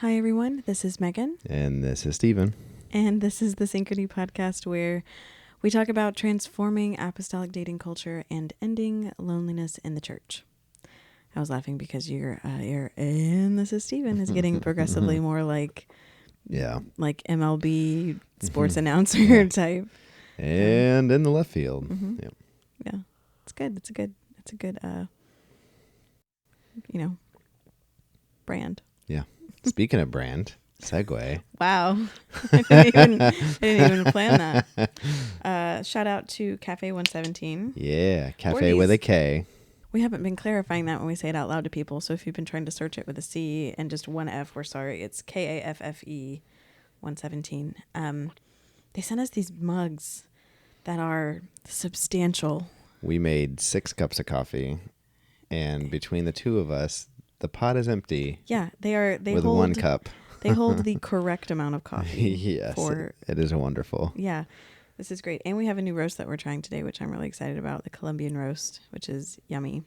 Hi, everyone. This is Megan. And this is Stephen. And this is the Synchrony podcast where we talk about transforming apostolic dating culture and ending loneliness in the church. I was laughing because your and this is Stephen is getting progressively more like MLB sports announcer type. And in the left field. Mm-hmm. Yeah. It's good. It's a good brand. Yeah. Speaking of brand, segue. Wow. I didn't even plan that. Shout out to Cafe 117. Yeah. Cafe with a K. We haven't been clarifying that when we say it out loud to people. So if you've been trying to search it with a C and just one F, we're sorry. It's KAFFE 117. They sent us these mugs that are substantial. We made 6 cups of coffee, and between the two of us, the pot is empty. Yeah, they with hold 1 cup. They hold the correct amount of coffee. Yes, it is wonderful. Yeah, this is great. And we have a new roast that we're trying today, which I'm really excited about, the Colombian roast, which is yummy.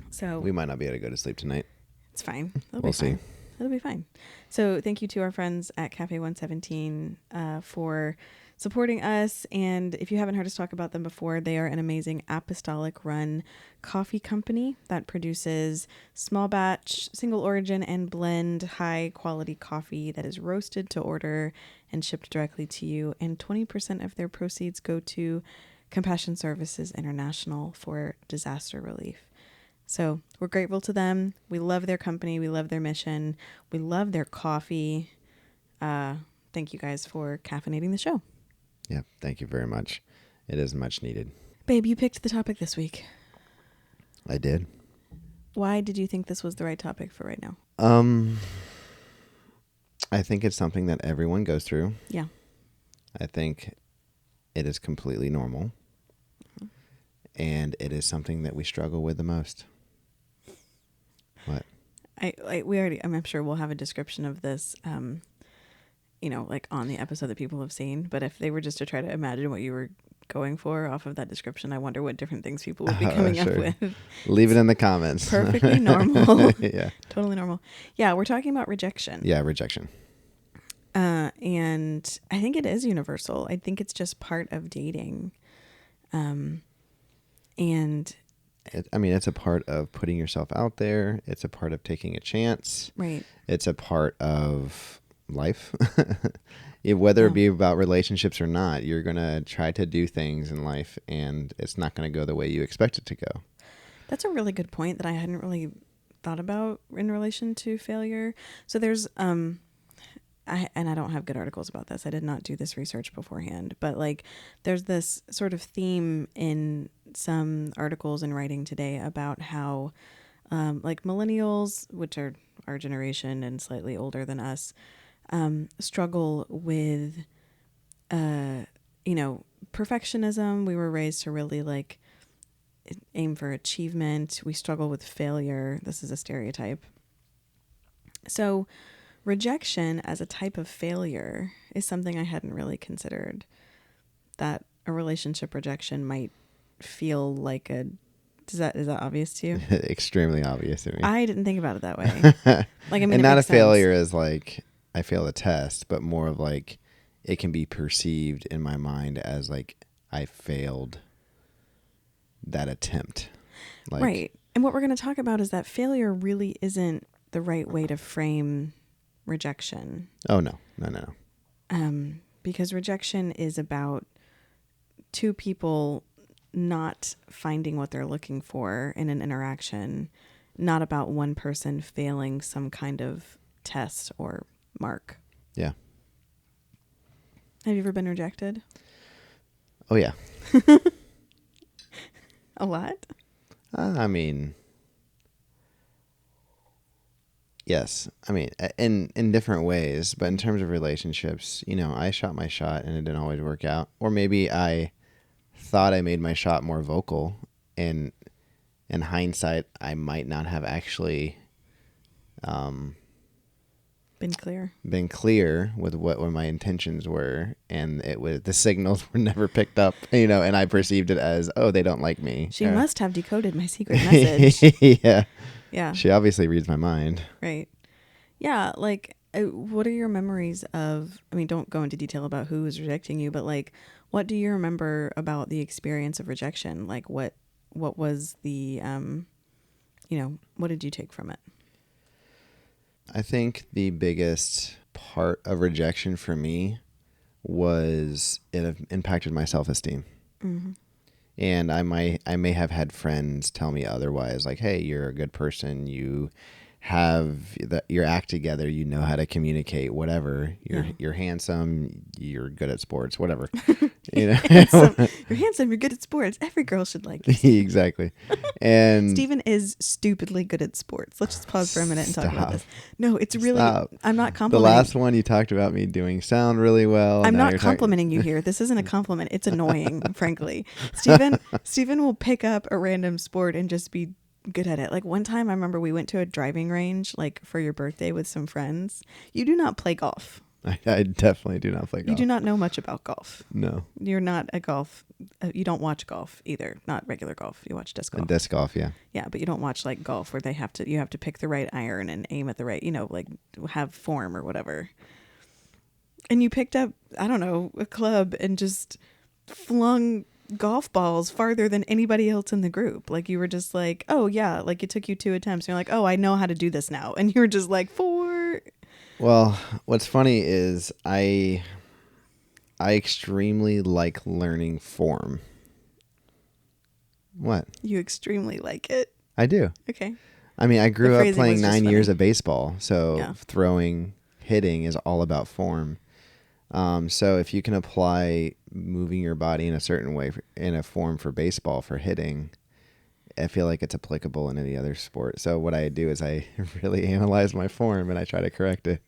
So we might not be able to go to sleep tonight. It's fine. We'll see. It'll be fine. So thank you to our friends at Cafe 117 for supporting us. And if you haven't heard us talk about them before, they are an amazing apostolic run coffee company that produces small batch, single origin and blend high quality coffee that is roasted to order and shipped directly to you. And 20% of their proceeds go to Compassion Services International for disaster relief. So we're grateful to them. We love their company. We love their mission. We love their coffee. Thank you guys for caffeinating the show. Yeah, thank you very much. It is much needed. Babe, you picked the topic this week. I did. Why did you think this was the right topic for right now? I think it's something that everyone goes through. Yeah. I think it is completely normal. Mm-hmm. And it is something that we struggle with the most. What? I'm sure we'll have a description of this, like on the episode that people have seen. But if they were just to try to imagine what you were going for off of that description, I wonder what different things people would be coming up with. Leave it in the comments. Perfectly normal. Yeah. Totally normal. Yeah, we're talking about rejection. Yeah, rejection. And I think it is universal. I think it's just part of dating. It's a part of putting yourself out there. It's a part of taking a chance. Right. It's a part of life. Whether it be about relationships or not, you're going to try to do things in life and it's not going to go the way you expect it to go. That's a really good point that I hadn't really thought about in relation to failure. So there's, I don't have good articles about this. I did not do this research beforehand, but there's this sort of theme in some articles and writing today about how, millennials, which are our generation and slightly older than us, struggle with, perfectionism. We were raised to really aim for achievement. We struggle with failure. This is a stereotype. So rejection as a type of failure is something I hadn't really considered, that a relationship rejection might feel like is that obvious to you? Extremely obvious to me. I didn't think about it that way. And not a failure as I failed a test, but more of it can be perceived in my mind as I failed that attempt. Right. And what we're going to talk about is that failure really isn't the right way to frame rejection. Oh, no. Because rejection is about two people not finding what they're looking for in an interaction, not about one person failing some kind of test or mark. Yeah. Have you ever been rejected? Oh, yeah. A lot? Yes. In different ways, but in terms of relationships, I shot my shot and it didn't always work out. Or maybe I thought I made my shot more vocal, and in hindsight, I might not have actually been clear with what my intentions were, and the signals were never picked up, and I perceived it as, oh, they don't like me. She must have decoded my secret message. Yeah. Yeah. She obviously reads my mind. Right. Yeah, like what are your memories of, I mean, don't go into detail about who was rejecting you, but like what do you remember about the experience of rejection? Like what was the what did you take from it? I think the biggest part of rejection for me was it impacted my self-esteem. Mm-hmm. And I may have had friends tell me otherwise, like, hey, you're a good person, you have your act together, you know how to communicate, whatever, you're handsome, you're good at sports, whatever. You know. Handsome. You're handsome, you're good at sports. Every girl should like you. Exactly. And Steven is stupidly good at sports. Let's just pause for a minute and talk about stop. this. No, it's really Stop. I'm not The complimenting. last one you talked about me doing sound really well. I'm Now not you're complimenting you here. This isn't a compliment. It's annoying, frankly. Steven will pick up a random sport and just be good at it. Like one time I remember we went to a driving range like for your birthday with some friends. You do not play golf. I definitely do not play golf. You do not know much about golf. No. You're not a golf. You don't watch golf either. Not regular golf. You watch disc golf. Disc golf, yeah. Yeah, but you don't watch like golf where you have to pick the right iron and aim at the right, like have form or whatever. And you picked up, I don't know, a club and just flung golf balls farther than anybody else in the group. Like you were just like, oh yeah, like it took you 2 attempts. And you're like, oh, I know how to do this now. And you were just like 4. Well, what's funny is I extremely like learning form. What? You extremely like it. I do. Okay. I mean, I grew The up phrasing playing was just 9 years funny. of baseball, so Yeah. throwing, hitting is all about form. So if you can apply moving your body in a certain way in a form for baseball for hitting, I feel like it's applicable in any other sport. So what I do is I really analyze my form and I try to correct it.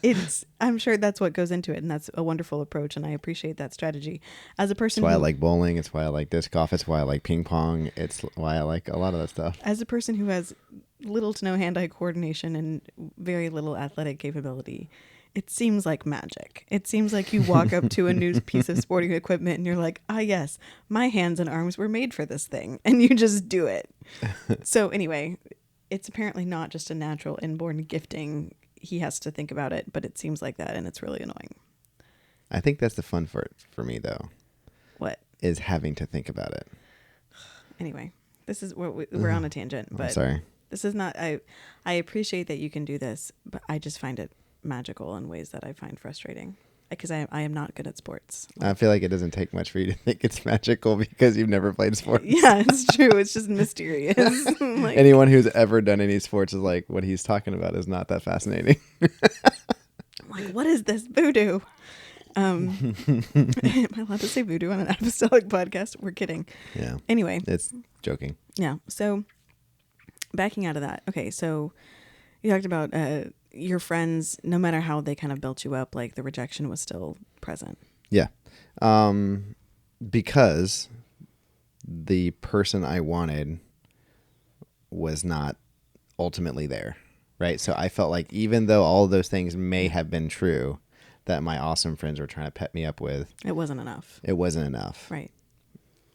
It's I'm sure that's what goes into it, and that's a wonderful approach, and I appreciate that strategy. As a It's person why I who like bowling. It's why I like disc golf. It's why I like ping pong. It's why I like a lot of that stuff. as a person who has little to no hand-eye coordination and very little athletic capability, it seems like magic. It seems like you walk up to a new piece of sporting equipment and you're like, ah, yes, my hands and arms were made for this thing. And you just do it. So anyway, it's apparently not just a natural inborn gifting. He has to think about it, but it seems like that. And it's really annoying. I think that's the fun for me, though, What? is having to think about it. Anyway, this is we're on a tangent, but I'm sorry. this is not, I appreciate that you can do this, but I just find it magical in ways that I find frustrating because I am not good at sports. I feel like it doesn't take much for you to think it's magical because you've never played sports. Yeah, it's true. It's just mysterious. Like, Anyone who's ever done any sports is like, what he's talking about is not that fascinating. I'm like, what is this voodoo? Am I allowed to say voodoo on an apostolic podcast? We're kidding. Yeah. Anyway. It's joking. Yeah. So backing out of that. Okay. So you talked about your friends, no matter how they kind of built you up, like the rejection was still present. Yeah. Because the person I wanted was not ultimately there. Right. So I felt like even though all of those things may have been true that my awesome friends were trying to pet me up with, It wasn't enough. it wasn't enough. Right.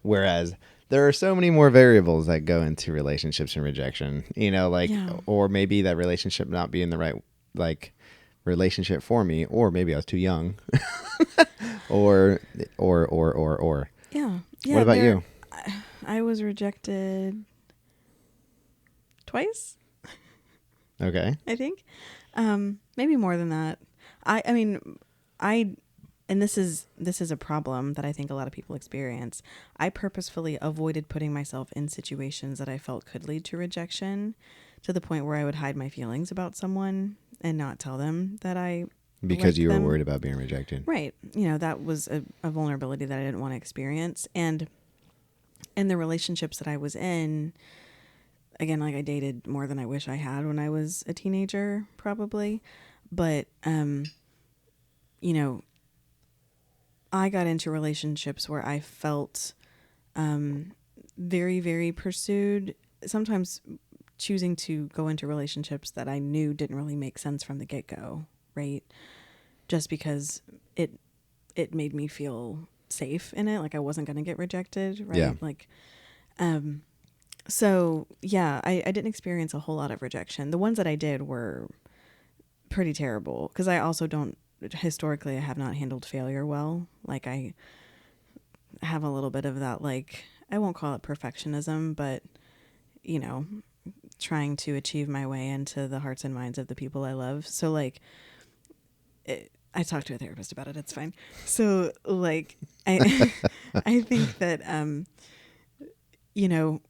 Whereas there are so many more variables that go into relationships and rejection, or maybe that relationship not being the right, relationship for me, or maybe I was too young or. Yeah. What about you? I was rejected twice, Okay. I think. Maybe more than that. I mean, and this is a problem that I think a lot of people experience. I purposefully avoided putting myself in situations that I felt could lead to rejection, to the point where I would hide my feelings about someone and not tell them that I Because liked you were them. worried about being rejected. Right. That was a vulnerability that I didn't want to experience. And in the relationships that I was in, again, like I dated more than I wish I had when I was a teenager, probably. But, I got into relationships where I felt very, very pursued, sometimes choosing to go into relationships that I knew didn't really make sense from the get-go, right? Just because it made me feel safe in it, like I wasn't going to get rejected, right? Yeah. Like, So yeah, I didn't experience a whole lot of rejection. The ones that I did were pretty terrible because I also don't, historically, I have not handled failure well. Like I have a little bit of that, like, I won't call it perfectionism, but, you know, trying to achieve my way into the hearts and minds of the people I love. So like, I talked to a therapist about it. It's fine. So like, I, I think that, you know,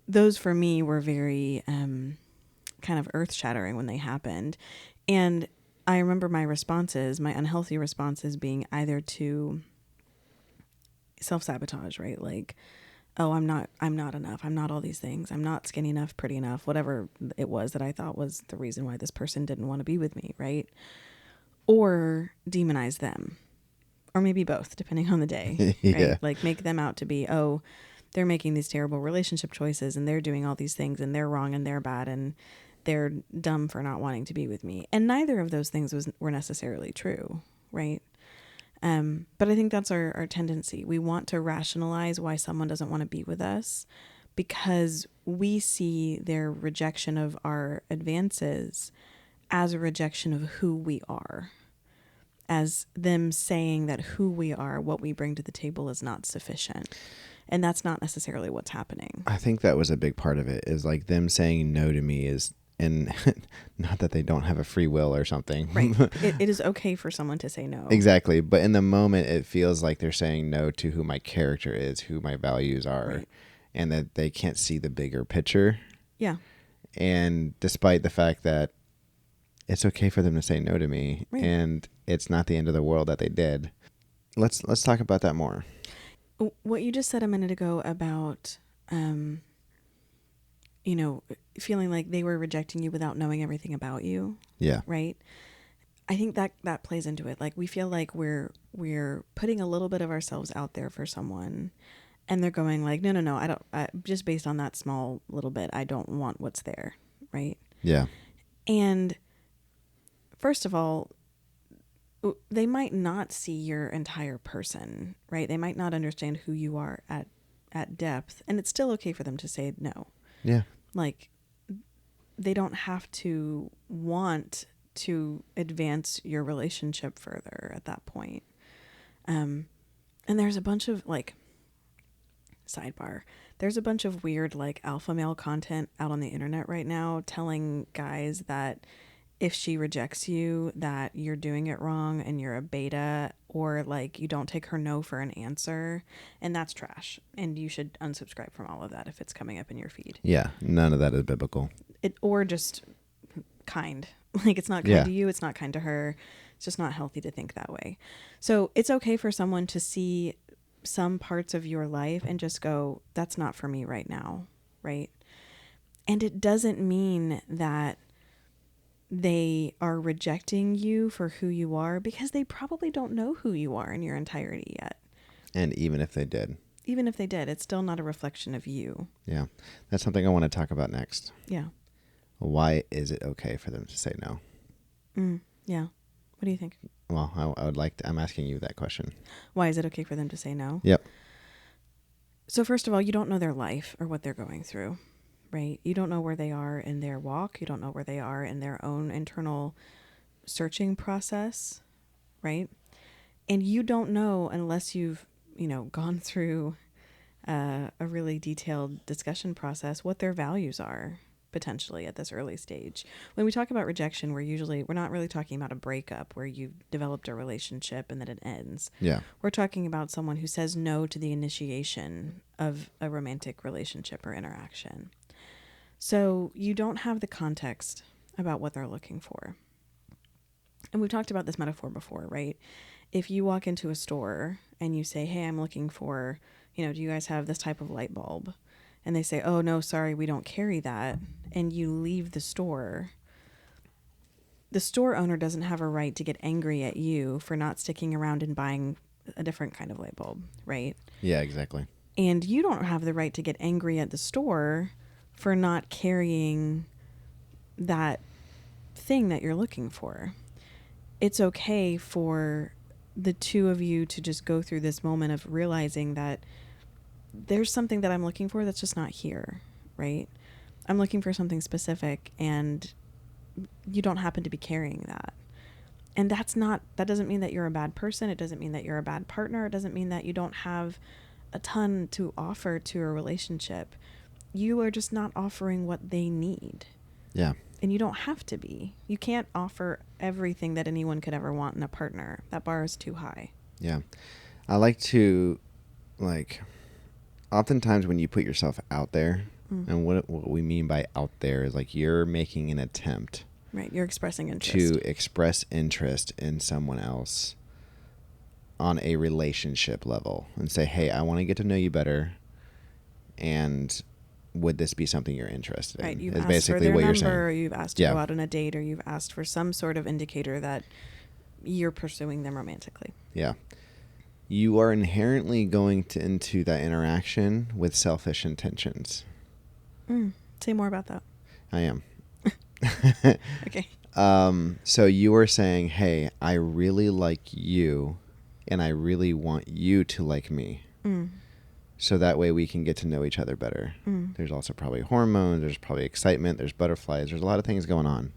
those for me were very, kind of earth shattering when they happened. And I remember my responses, my unhealthy responses being either to self-sabotage, right? Like, oh, I'm not enough. I'm not all these things. I'm not skinny enough, pretty enough, whatever it was that I thought was the reason why this person didn't want to be with me, right? Or demonize them, or maybe both, depending on the day, Yeah. right? Like make them out to be, oh, they're making these terrible relationship choices and they're doing all these things and they're wrong and they're bad and they're dumb for not wanting to be with me. And neither of those things were necessarily true, right? But I think that's our tendency. We want to rationalize why someone doesn't want to be with us because we see their rejection of our advances as a rejection of who we are, as them saying that who we are, what we bring to the table is not sufficient. And that's not necessarily what's happening. I think that was a big part of it, is like them saying no to me is, and not that they don't have a free will or something. Right. It is okay for someone to say no. Exactly. But in the moment, it feels like they're saying no to who my character is, who my values are, Right. and that they can't see the bigger picture. Yeah. And despite the fact that it's okay for them to say no to me, Right. and it's not the end of the world that they did. Let's talk about that more. What you just said a minute ago about, you know, feeling like they were rejecting you without knowing everything about you. Yeah. Right. I think that plays into it. Like we feel like we're putting a little bit of ourselves out there for someone, and they're going like, no, I don't. Just based on that small little bit, I don't want what's there, right? Yeah. And first of all, they might not see your entire person, right? They might not understand who you are at depth, and it's still okay for them to say no. Yeah. Like they don't have to want to advance your relationship further at that point. And there's a bunch of like, sidebar, there's a bunch of weird like alpha male content out on the internet right now telling guys that if she rejects you, that you're doing it wrong and you're a beta, or like you don't take her no for an answer, and that's trash. And you should unsubscribe from all of that if it's coming up in your feed. Yeah. None of that is biblical. Or just kind. Like it's not kind to you, it's not kind to her. It's just not healthy to think that way. So it's okay for someone to see some parts of your life and just go, that's not for me right now, right? And it doesn't mean that they are rejecting you for who you are, because they probably don't know who you are in your entirety yet. And even if they did, it's still not a reflection of you. yeah, that's something I want to talk about next. Yeah. Why is it okay for them to say no? Yeah. What do you think? Well, I would like to, I'm asking you that question. Why is it okay for them to say no? Yep. So first of all, you don't know their life or what they're going through, right? You don't know where they are in their walk. You don't know where they are in their own internal searching process, right? And you don't know unless you've, gone through a really detailed discussion process what their values are potentially at this early stage. When we talk about rejection, we're not really talking about a breakup where you've developed a relationship and then it ends. Yeah. We're talking about someone who says no to the initiation of a romantic relationship or interaction. So you don't have the context about what they're looking for. And we've talked about this metaphor before, right? If you walk into a store and you say, hey, I'm looking for, do you guys have this type of light bulb? And they say, oh, no, sorry, we don't carry that. And you leave the store owner doesn't have a right to get angry at you for not sticking around and buying a different kind of light bulb, right? Yeah, exactly. And you don't have the right to get angry at the store for not carrying that thing that you're looking for. It's okay for the two of you to just go through this moment of realizing that there's something that I'm looking for that's just not here. right? I'm looking for something specific and you don't happen to be carrying that. And that doesn't mean that you're a bad person. It doesn't mean that you're a bad partner. It doesn't mean that you don't have a ton to offer to a relationship. You are just not offering what they need. Yeah. And you don't have to be. You can't offer everything that anyone could ever want in a partner. That bar is too high. Yeah. I like to, oftentimes when you put yourself out there, and what we mean by out there is you're making an attempt. Right. You're expressing interest. To express interest in someone else on a relationship level and say, hey, I want to get to know you better. And would this be something you're interested in? Right. You've is asked basically for their what number, you're saying. or you've asked to go out on a date, or you've asked for some sort of indicator that you're pursuing them romantically. Yeah. You are inherently going into that interaction with selfish intentions. Say more about that. I am. Okay. So you are saying, hey, I really like you and I really want you to like me. So that way we can get to know each other better. There's also probably hormones, there's probably excitement, there's butterflies, there's a lot of things going on.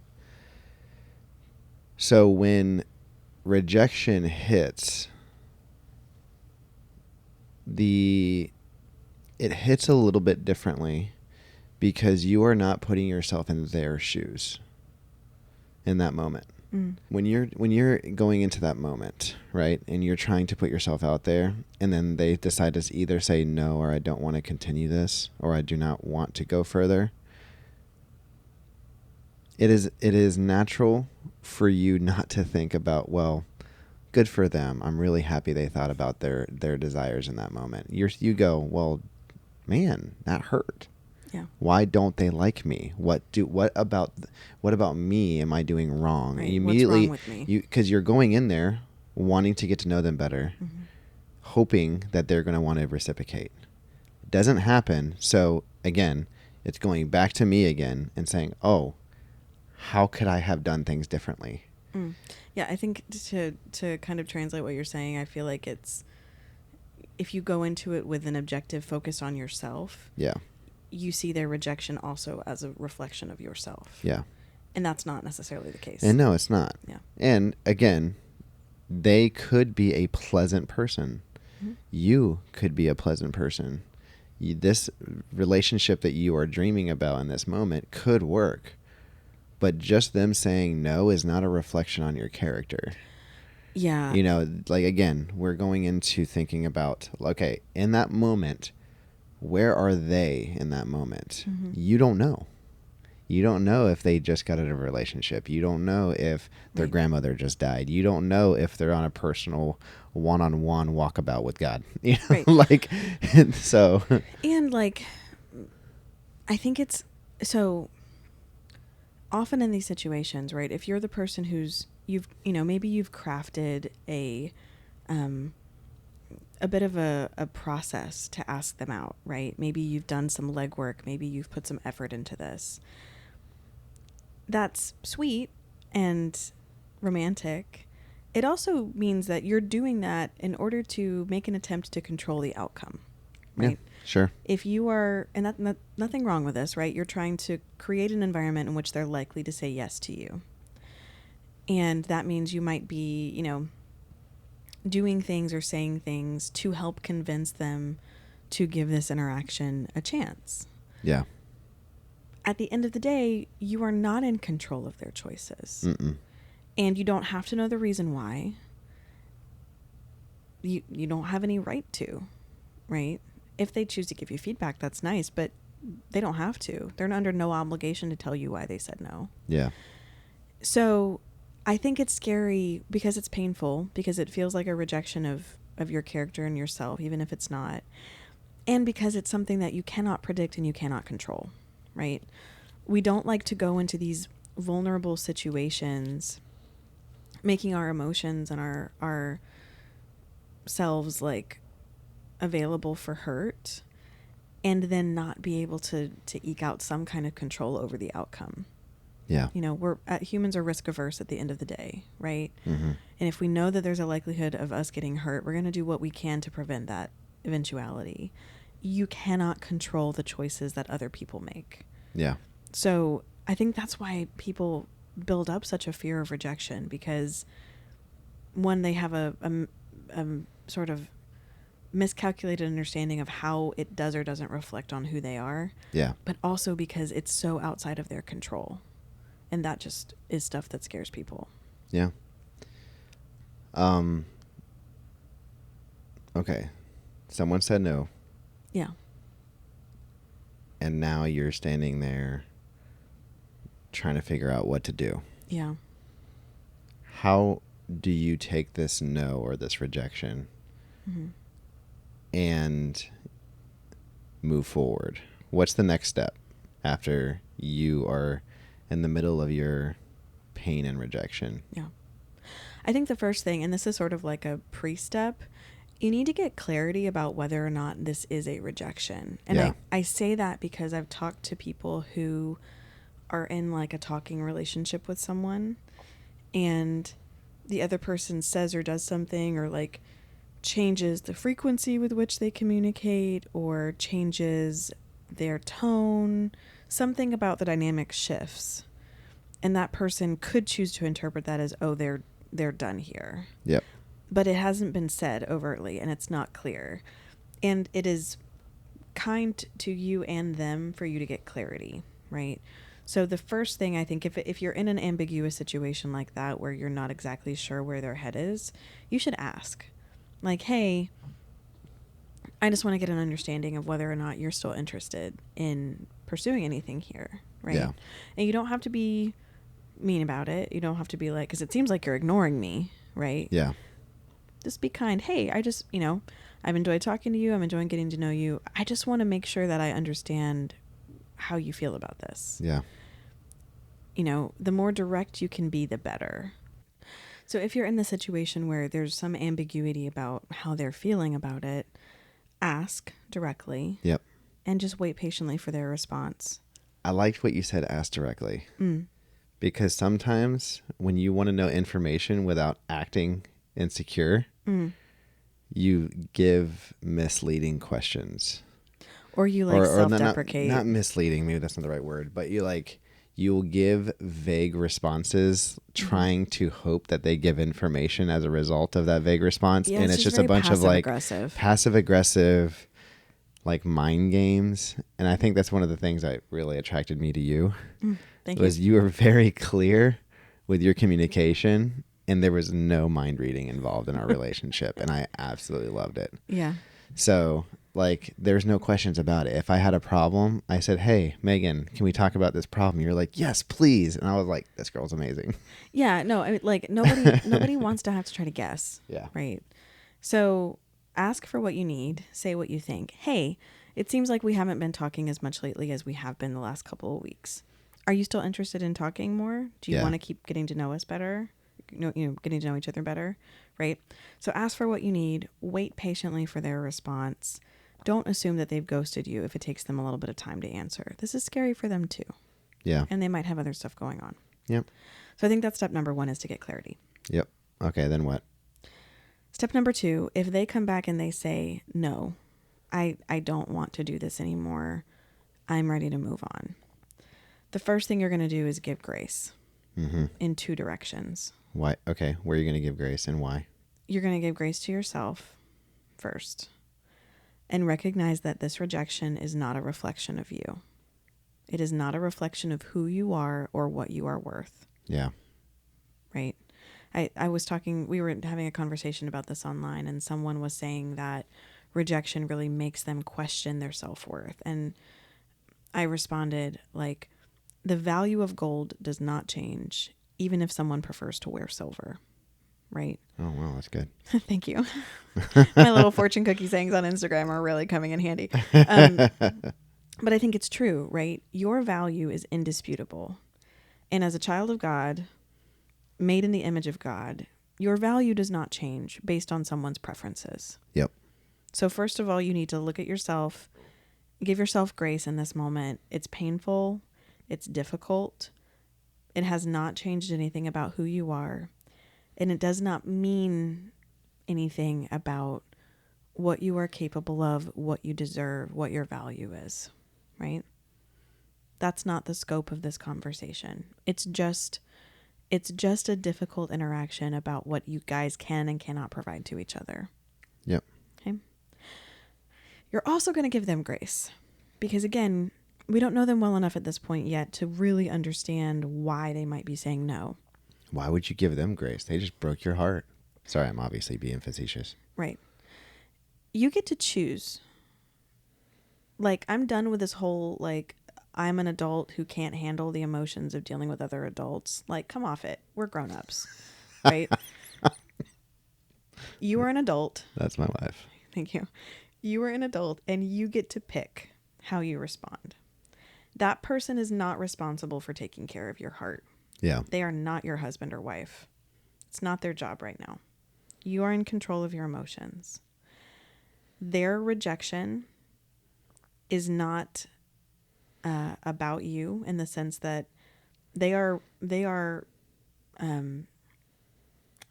So when rejection hits, it hits a little bit differently because you are not putting yourself in their shoes in that moment. When you're going into that moment, right, and you're trying to put yourself out there, and then they decide to either say no, or I don't want to continue this, or I do not want to go further, it is natural for you not to think about, well, good for them. I'm really happy they thought about their desires in that moment. You go, well, man, that hurt. Yeah. Why don't they like me? What about me am I doing wrong? Right. And immediately, what's wrong with me? because you're going in there wanting to get to know them better, hoping that they're going to want to reciprocate. It doesn't happen. So again, it's going back to me again and saying, oh, how could I have done things differently? Yeah, I think to kind of translate what you're saying, I feel like it's, if you go into it with an objective focus on yourself, Yeah. you see their rejection also as a reflection of yourself. Yeah. And that's not necessarily the case. And no, it's not. Yeah. And again, they could be a pleasant person. You could be a pleasant person. This relationship that you are dreaming about in this moment could work. But just them saying no is not a reflection on your character. Yeah. Again, we're going into thinking about, okay, in that moment, where are they in that moment? You don't know. You don't know if they just got out of a relationship. You don't know if their grandmother just died. You don't know if they're on a personal one-on-one walkabout with God. Right. So. And I think it's so often in these situations, right? If you're the person maybe you've crafted a bit of a process to ask them out, right? Maybe you've done some legwork. Maybe you've put some effort into this. That's sweet and romantic. It also means that you're doing that in order to make an attempt to control the outcome, right? Yeah, sure. If you are, and nothing wrong with this, right? You're trying to create an environment in which they're likely to say yes to you. And that means you might be, doing things or saying things to help convince them to give this interaction a chance. Yeah. At the end of the day, you are not in control of their choices. And you don't have to know the reason why. You don't have any right to, right? If they choose to give you feedback, that's nice, but they don't have to. They're under no obligation to tell you why they said no. Yeah. So I think it's scary because it's painful, because it feels like a rejection of your character and yourself, even if it's not. And because it's something that you cannot predict and you cannot control, right? We don't like to go into these vulnerable situations, making our emotions and our selves available for hurt, and then not be able to eke out some kind of control over the outcome. Yeah. Humans are risk averse at the end of the day, right? And if we know that there's a likelihood of us getting hurt, we're going to do what we can to prevent that eventuality. you cannot control the choices that other people make. Yeah. So I think that's why people build up such a fear of rejection, because one, they have a sort of miscalculated understanding of how it does or doesn't reflect on who they are. Yeah. But also because it's so outside of their control. And that just is stuff that scares people. Yeah. Okay. Someone said no. Yeah. And now you're standing there trying to figure out what to do. Yeah. How do you take this no or this rejection and move forward? What's the next step after you are in the middle of your pain and rejection? Yeah. I think the first thing, and this is sort of like a pre-step, you need to get clarity about whether or not this is a rejection. And Yeah. I say that because I've talked to people who are in like a talking relationship with someone, and the other person says or does something, or like changes the frequency with which they communicate, or changes their tone, something about the dynamic shifts. And that person could choose to interpret that as, oh, they're done here. Yep. But it hasn't been said overtly, and it's not clear. And it is kind to you and them for you to get clarity, right? So the first thing, I think, if you're in an ambiguous situation like that where you're not exactly sure where their head is, you should ask. Like, hey, I just want to get an understanding of whether or not you're still interested in pursuing anything here, right? Yeah. And you don't have to be mean about it. You don't have to be like, because it seems like you're ignoring me, right? Yeah. Just be kind. Hey, I just, I've enjoyed talking to you. I'm enjoying getting to know you. I just want to make sure that I understand how you feel about this. Yeah. The more direct you can be, the better. So if you're in the situation where there's some ambiguity about how they're feeling about it, ask directly. Yep. And just wait patiently for their response. I liked what you said, ask directly. Because sometimes when you want to know information without acting insecure, you give misleading questions. Or you self-deprecate. Not misleading, maybe that's not the right word, but you'll give vague responses trying to hope that they give information as a result of that vague response. Yeah, and it's just a bunch of like passive aggressive like mind games. And I think that's one of the things that really attracted me to you. Thank was you were very clear with your communication, and there was no mind reading involved in our relationship. And I absolutely loved it. Yeah. So like, there's no questions about it. If I had a problem, I said, hey, Megan, can we talk about this problem? You're like, yes, please. And I was like, this girl's amazing. Yeah, no, I mean, like nobody wants to have to try to guess. Yeah. Right. So ask for what you need. Say what you think. Hey, it seems like we haven't been talking as much lately as we have been the last couple of weeks. Are you still interested in talking more? Do you want to keep getting to know us better? Getting to know each other better, right? So ask for what you need. Wait patiently for their response. Don't assume that they've ghosted you if it takes them a little bit of time to answer. This is scary for them too. Yeah. And they might have other stuff going on. Yep. So I think that's step number 1, is to get clarity. Yep. Okay, then what? Step number 2, if they come back and they say, no, I don't want to do this anymore, I'm ready to move on. The first thing you're going to do is give grace in 2 directions. Why? Okay, where are you going to give grace and why? You're going to give grace to yourself first, and recognize that this rejection is not a reflection of you. It is not a reflection of who you are or what you are worth. Yeah. Right? We were having a conversation about this online, and someone was saying that rejection really makes them question their self-worth. And I responded, like, the value of gold does not change, even if someone prefers to wear silver. Right? Oh, wow, that's good. Thank you. My little fortune cookie sayings on Instagram are really coming in handy. But I think it's true, right? Your value is indisputable. And as a child of God, made in the image of God, your value does not change based on someone's preferences. Yep. So first of all, you need to look at yourself, give yourself grace in this moment. It's painful. It's difficult. It has not changed anything about who you are. And it does not mean anything about what you are capable of, what you deserve, what your value is, right? That's not the scope of this conversation. It's just a difficult interaction about what you guys can and cannot provide to each other. Yep. Okay. You're also going to give them grace because, again, we don't know them well enough at this point yet to really understand why they might be saying no. Why would you give them grace? They just broke your heart. Sorry, I'm obviously being facetious. Right. You get to choose. Like, I'm done with this whole, like, I'm an adult who can't handle the emotions of dealing with other adults. Like, come off it. We're grown-ups, right? You are an adult. That's my wife. Thank you. You are an adult and you get to pick how you respond. That person is not responsible for taking care of your heart. Yeah. They are not your husband or wife. It's not their job right now. You are in control of your emotions. Their rejection is not about you in the sense that they are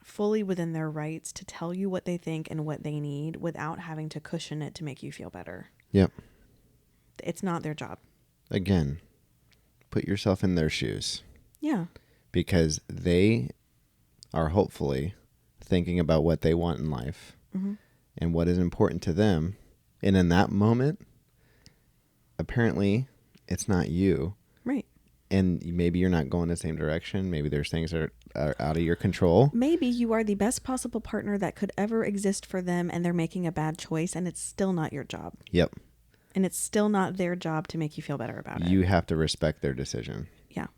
fully within their rights to tell you what they think and what they need without having to cushion it to make you feel better. Yep. It's not their job. Again, put yourself in their shoes. Yeah. Because they are hopefully thinking about what they want in life and what is important to them. And in that moment, apparently it's not you. Right. And maybe you're not going the same direction. Maybe there's things that are out of your control. Maybe you are the best possible partner that could ever exist for them and they're making a bad choice and it's still not your job. Yep. And it's still not their job to make you feel better about it. You have to respect their decision. Yeah.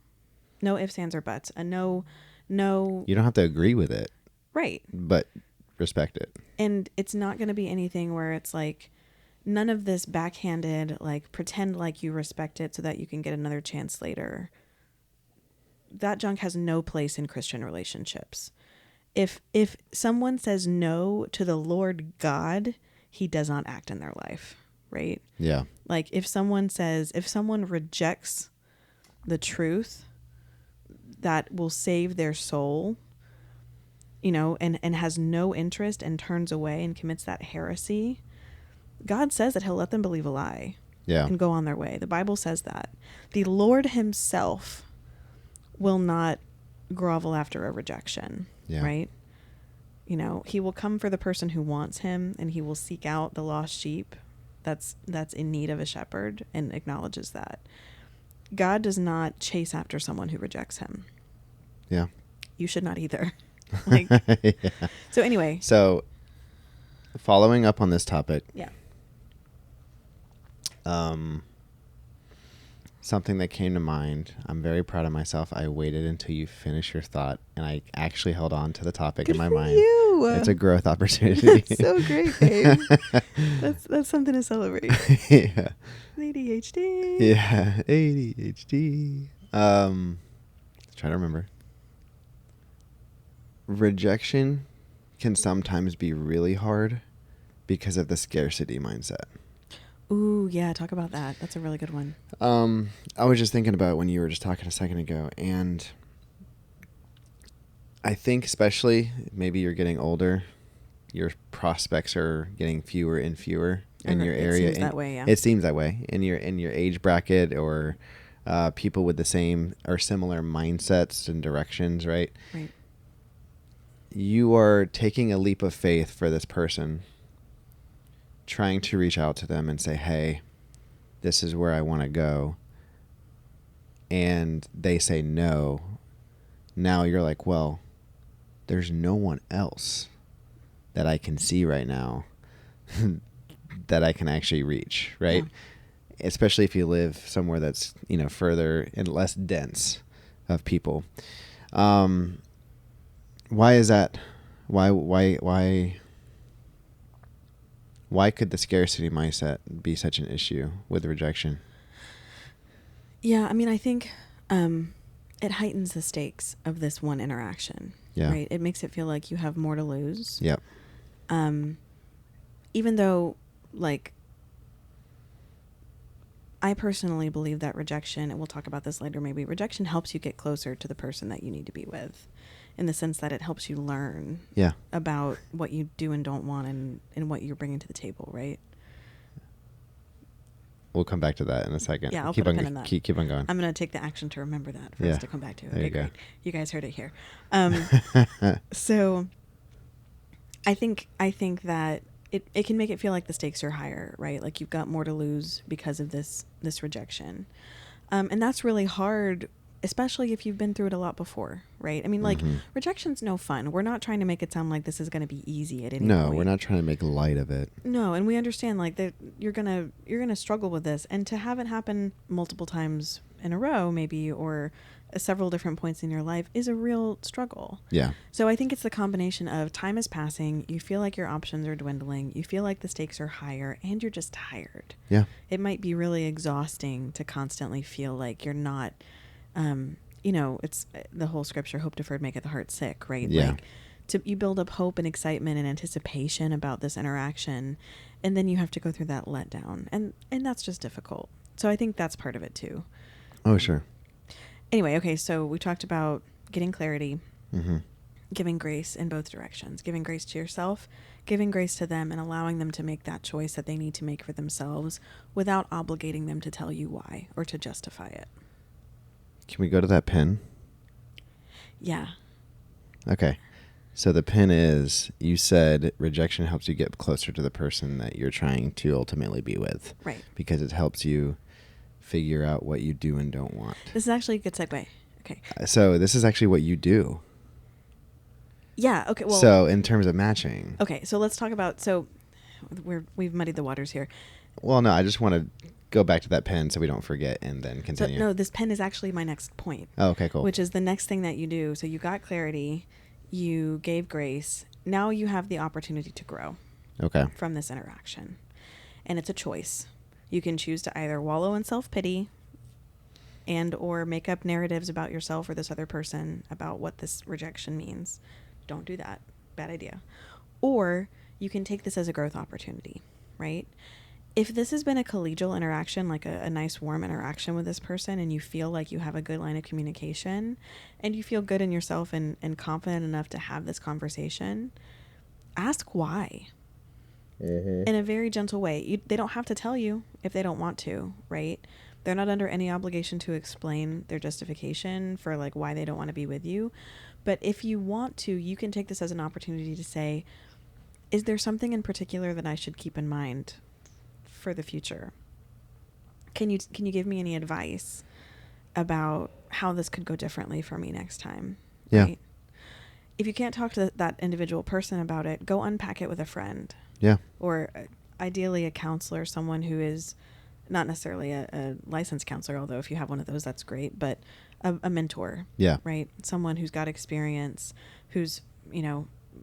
No ifs, ands, or buts. A no. You don't have to agree with it. Right. But respect it. And it's not going to be anything where it's like, none of this backhanded, like pretend like you respect it so that you can get another chance later. That junk has no place in Christian relationships. If someone says no to the Lord God, he does not act in their life, right? Yeah. Like if someone rejects the truth that will save their soul, and has no interest and turns away and commits that heresy, God says that he'll let them believe a lie and go on their way. The Bible says that. The Lord himself will not grovel after a rejection, right? He will come for the person who wants him and he will seek out the lost sheep that's in need of a shepherd and acknowledges that. God does not chase after someone who rejects him. Yeah. You should not either. Yeah. So anyway. So following up on this topic. Yeah. Something that came to mind. I'm very proud of myself. I waited until you finish your thought, and I actually held on to the topic in my mind. You. It's a growth opportunity. That's so great, babe. That's something to celebrate. Yeah. ADHD. Yeah, ADHD. Try to remember. Rejection can sometimes be really hard because of the scarcity mindset. Ooh, yeah, talk about that. That's a really good one. I was just thinking about when you were just talking a second ago, and I think especially maybe you're getting older, your prospects are getting fewer and fewer in your area. It seems that way, yeah. It seems that way in your age bracket or people with the same or similar mindsets and directions, right? Right. You are taking a leap of faith for this person, trying to reach out to them and say, hey, this is where I want to go. And they say no. Now you're like, well, there's no one else that I can see right now that I can actually reach, right? Yeah. Especially if you live somewhere that's, further and less dense of people. Why is that? Why could the scarcity mindset be such an issue with rejection? Yeah, I mean, I think it heightens the stakes of this one interaction. Yeah. Right? It makes it feel like you have more to lose. Yep. Even though, I personally believe that rejection, and we'll talk about this later maybe, rejection helps you get closer to the person that you need to be with. in the sense that it helps you learn Yeah. about what you do and don't want and what you're bringing to the table, right? We'll come back to that in a second. Yeah, I'll keep put a on pin in that. Keep on going. I'm going to take the action to remember that for us to come back to. There Okay, you go. great. You guys heard it here. So I think that it can make it feel like the stakes are higher, right? Like you've got more to lose because of this rejection. And that's really hard, especially if you've been through it a lot before, right? I mean, like, rejection's no fun. We're not trying to make it sound like this is going to be easy at any point. No, we're not trying to make light of it. No, and we understand like that you're gonna struggle with this, and to have it happen multiple times in a row, maybe, or several different points in your life is a real struggle. Yeah. So I think it's the combination of time is passing, you feel like your options are dwindling, you feel like the stakes are higher, and you're just tired. Yeah. It might be really exhausting to constantly feel like you're not, it's the whole scripture, hope deferred maketh the heart sick, right? Yeah. Like you build up hope and excitement and anticipation about this interaction, and then you have to go through that letdown, and that's just difficult. So I think that's part of it too. Oh, sure. Anyway, okay, so we talked about getting clarity, Mm-hmm. giving grace in both directions, giving grace to yourself, giving grace to them, and allowing them to make that choice that they need to make for themselves without obligating them to tell you why or to justify it. Can we go to that pin? Yeah. Okay. So the pin is, you said rejection helps you get closer to the person that you're trying to ultimately be with. Right. Because it helps you figure out what you do and don't want. This is actually a good segue. Okay. So this is actually what you do. Yeah. Okay. Well. So in terms of matching. Okay. So let's talk about. So we've muddied the waters here. Well, no, I just want to go back to that pen so we don't forget and then continue. So, no, this pen is actually my next point. Oh, okay, cool. Which is the next thing that you do. So you got clarity, you gave grace. Now you have the opportunity to grow. Okay. From this interaction, and it's a choice. You can choose to either wallow in self-pity and or make up narratives about yourself or this other person about what this rejection means. Don't do that. Bad idea. Or you can take this as a growth opportunity, right? If this has been a collegial interaction, like a nice warm interaction with this person, and you feel like you have a good line of communication and you feel good in yourself and confident enough to have this conversation, ask why. Mm-hmm. In a very gentle way. They don't have to tell you if they don't want to, right? They're not under any obligation to explain their justification for like why they don't want to be with you. But if you want to, you can take this as an opportunity to say, is there something in particular that I should keep in mind for the future? Can you give me any advice about how this could go differently for me next time? Yeah. Right? If you can't talk to that individual person about it, go unpack it with a friend. Yeah. Or ideally a counselor, someone who is not necessarily a licensed counselor, although if you have one of those, that's great, but a mentor. Yeah. Right? Someone who's got experience, who's,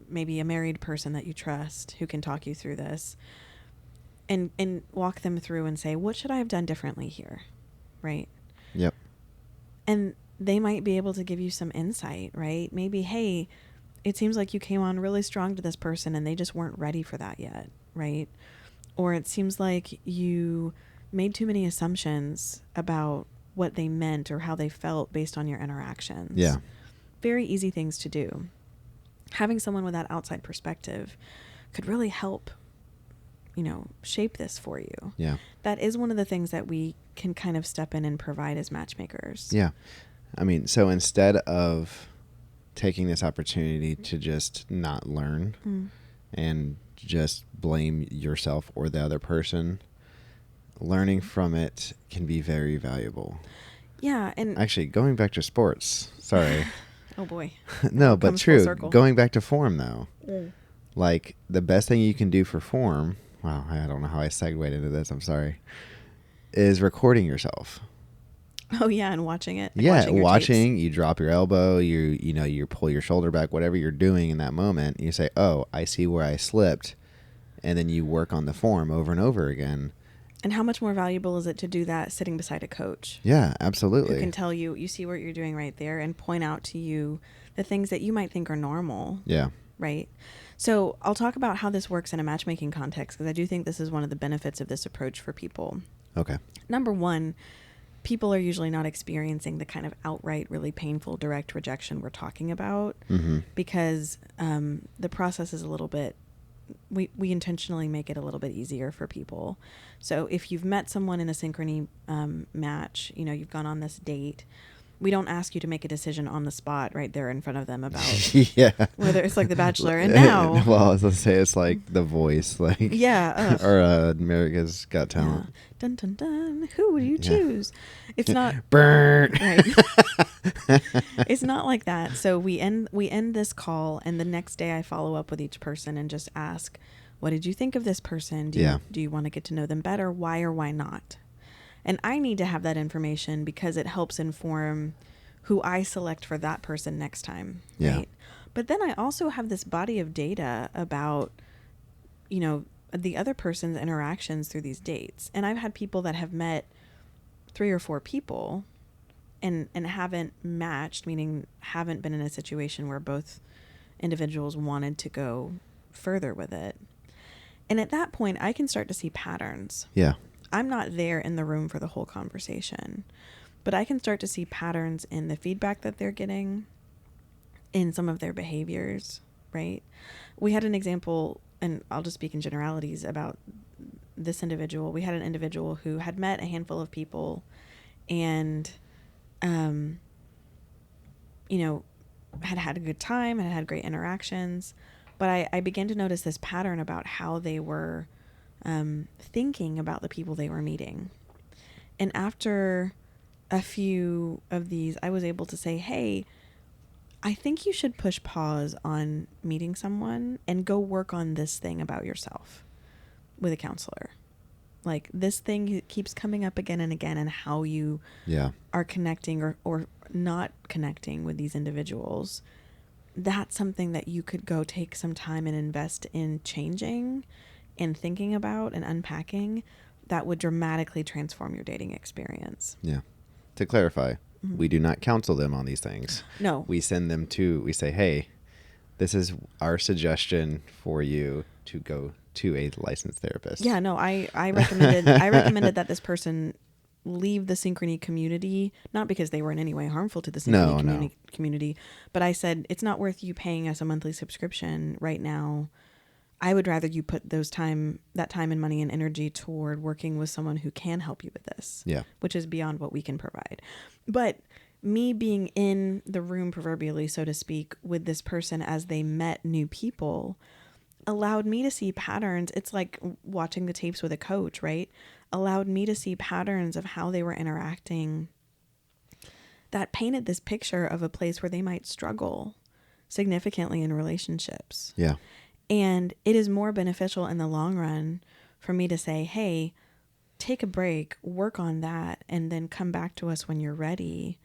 maybe a married person that you trust, who can talk you through this and walk them through and say, what should I have done differently here? Right? Yep. And they might be able to give you some insight, right? Maybe, hey, it seems like you came on really strong to this person and they just weren't ready for that yet, right? Or it seems like you made too many assumptions about what they meant or how they felt based on your interactions. Yeah. Very easy things to do. Having someone with that outside perspective could really help, shape this for you. Yeah. That is one of the things that we can kind of step in and provide as matchmakers. Yeah. I mean, so instead of taking this opportunity to just not learn and just blame yourself or the other person, learning from it can be very valuable. Yeah. And actually, going back to sports, sorry. Oh boy. No, but true. Circle. Going back to form though, like the best thing you can do for form, wow, I don't know how I segued into this, I'm sorry, is recording yourself. Oh yeah, and watching it. Like watching, you drop your elbow, you pull your shoulder back, whatever you're doing in that moment, you say, oh, I see where I slipped, and then you work on the form over and over again. And how much more valuable is it to do that sitting beside a coach? Yeah, absolutely. Who can tell you see what you're doing right there and point out to you the things that you might think are normal. Yeah. Right? So I'll talk about how this works in a matchmaking context, because I do think this is one of the benefits of this approach for people. Okay. Number one, people are usually not experiencing the kind of outright, really painful, direct rejection we're talking about, because the process is a little bit, we intentionally make it a little bit easier for people. So if you've met someone in a synchrony match, you've gone on this date, we don't ask you to make a decision on the spot right there in front of them about yeah, whether it's like The Bachelor. And now, well, I was gonna say it's like The Voice, like yeah, or America's Got Talent. yeah. Dun dun dun. Who would you Yeah. choose? It's not Burn. right. It's not like that. So we end this call, and the next day I follow up with each person and just ask, what did you think of this person? Do you want to get to know them better? Why or why not? And I need to have that information because it helps inform who I select for that person next time. Yeah. Right. But then I also have this body of data about, the other person's interactions through these dates. And I've had people that have met 3 or 4 people and haven't matched, meaning haven't been in a situation where both individuals wanted to go further with it. And at that point, I can start to see patterns. Yeah. I'm not there in the room for the whole conversation, but I can start to see patterns in the feedback that they're getting, in some of their behaviors, right? We had an example, and I'll just speak in generalities about this individual. We had an individual who had met a handful of people and, had had a good time and had great interactions. But I began to notice this pattern about how they were thinking about the people they were meeting. And after a few of these, I was able to say, hey, I think you should push pause on meeting someone and go work on this thing about yourself with a counselor. Like, this thing keeps coming up again and again, and how you are connecting or not connecting with these individuals. That's something that you could go take some time and invest in changing and thinking about and unpacking. That would dramatically transform your dating experience. Yeah. To clarify, we do not counsel them on these things. No. We send them we say, hey, this is our suggestion for you to go to a licensed therapist. Yeah, no, I recommended that this person leave the synchrony community, not because they were in any way harmful to the synchrony community, but I said, it's not worth you paying us a monthly subscription right now. I would rather you put that time and money and energy toward working with someone who can help you with this. Yeah. Which is beyond what we can provide. But me being in the room, proverbially, so to speak, with this person as they met new people allowed me to see patterns. It's like watching the tapes with a coach, right? Allowed me to see patterns of how they were interacting that painted this picture of a place where they might struggle significantly in relationships. Yeah. And it is more beneficial in the long run for me to say, hey, take a break, work on that, and then come back to us when you're ready,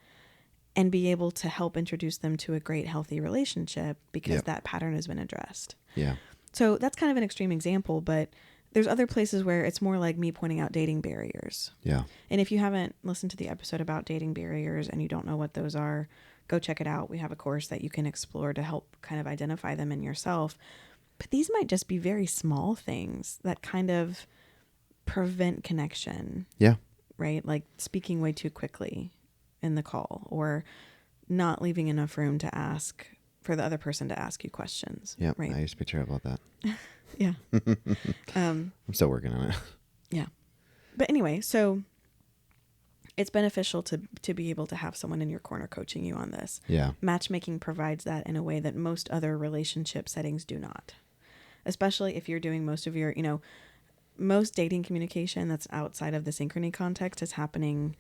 and be able to help introduce them to a great, healthy relationship because that pattern has been addressed. Yeah. So that's kind of an extreme example, but there's other places where it's more like me pointing out dating barriers. Yeah. And if you haven't listened to the episode about dating barriers and you don't know what those are, go check it out. We have a course that you can explore to help kind of identify them in yourself. But these might just be very small things that kind of prevent connection. Yeah. Right? Like speaking way too quickly in the call, or not leaving enough room to ask for the other person to ask you questions. Yeah. Right? I used to be terrible at that. Yeah. I'm still working on it. Yeah. But anyway, so it's beneficial to be able to have someone in your corner coaching you on this. Yeah. Matchmaking provides that in a way that most other relationship settings do not. Especially if you're doing most of your, most dating communication that's outside of the synchrony context is happening